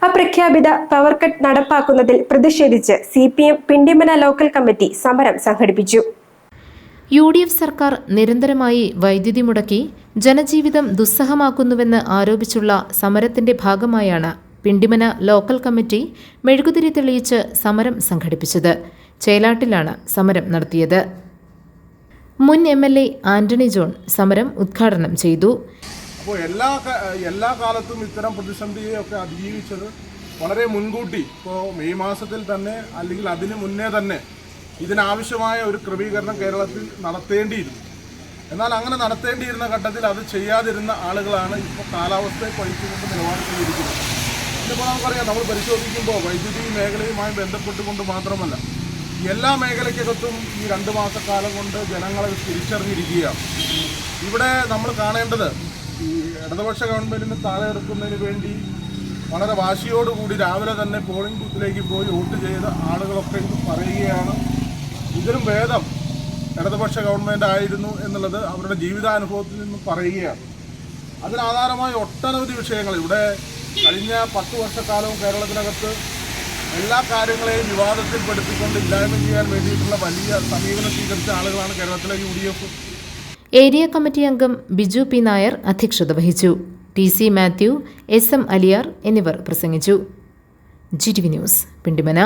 അപ്രഖ്യാപിത power cut നടപ്പാക്കുന്നതിൽ പ്രതിഷേധിച്ച് CPM Pindimana local committee സമരം സംഘടിപ്പിച്ചു. UDF സർക്കാർ നിരന്തരമായി വൈദ്യുതി മുടക്കി ജനജീവിതം ദുസ്സഹമാക്കുന്നുവെന്ന് ആരോപിച്ചുള്ള സമരത്തിന്റെ ഭാഗമായാണ് പിണ്ടിമന ലോക്കൽ കമ്മിറ്റി മെഴുകുതിരി തെളിയിച്ച് സമരം സംഘടിപ്പിച്ചത്. ചേലാട്ടിലാണ് സമരം നടത്തിയത്. മുൻ MLA ആന്റണി ജോൺ സമരം ഉദ്ഘാടനം ചെയ്തു. അപ്പോൾ എല്ലാ കാലത്തും ഇത്തരം പ്രതിസന്ധിയെയൊക്കെ അതിജീവിച്ചത് വളരെ മുൻകൂട്ടി, ഇപ്പോൾ മെയ് മാസത്തിൽ തന്നെ അല്ലെങ്കിൽ അതിന് മുന്നേ തന്നെ ഇതിനാവശ്യമായ ഒരു ക്രമീകരണം കേരളത്തിൽ നടത്തേണ്ടിയിരുന്നു. എന്നാൽ അങ്ങനെ നടത്തേണ്ടിയിരുന്ന ഘട്ടത്തിൽ അത് ചെയ്യാതിരുന്ന ആളുകളാണ് ഇപ്പോൾ കാലാവസ്ഥയെ പഴിച്ചുകൊണ്ട് നിലപാട് സ്വീകരിക്കുന്നത്. ഇതിപ്പോൾ നമുക്കറിയാം, നമ്മൾ പരിശോധിക്കുമ്പോൾ വൈദ്യുതി മേഖലയുമായി ബന്ധപ്പെട്ടുകൊണ്ട് മാത്രമല്ല എല്ലാ മേഖലയ്ക്കകത്തും ഈ 2 മാസക്കാലം കൊണ്ട് ജനങ്ങളെ തിരിച്ചറിഞ്ഞിരിക്കുകയാണ്. ഇവിടെ നമ്മൾ കാണേണ്ടത് ഈ ഇടതുപക്ഷ ഗവൺമെൻറ്റിന് താഴെ എടുക്കുന്നതിന് വേണ്ടി വളരെ വാശിയോടുകൂടി രാവിലെ തന്നെ പോളിംഗ് ബൂത്തിലേക്ക് പോയി വോട്ട് ചെയ്ത ആളുകളൊക്കെ ഇത് പറയുകയാണ്. ഇതിലും ഭേദം ഇടതുപക്ഷ ഗവൺമെൻറ് ആയിരുന്നു എന്നുള്ളത് അവരുടെ ജീവിതാനുഭവത്തിൽ നിന്നും പറയുകയാണ്. അതിനാധാരമായ ഒട്ടനവധി വിഷയങ്ങൾ ഇവിടെ കഴിഞ്ഞ 10 വർഷക്കാലവും കേരളത്തിനകത്ത് എല്ലാ കാര്യങ്ങളെയും വിവാദത്തിൽപ്പെടുത്തിക്കൊണ്ട് ഇല്ലായ്മ ചെയ്യാൻ വേണ്ടിയിട്ടുള്ള വലിയ സമീപനം സ്വീകരിച്ച ആളുകളാണ് കേരളത്തിലെ UDF. ഏരിയ കമ്മിറ്റി അംഗം ബിജു പി നായർ അധ്യക്ഷത വഹിച്ചു. TC മാത്യു, SM അലിയാർ എന്നിവർ പ്രസംഗിച്ചു. GTV news, Pindimana.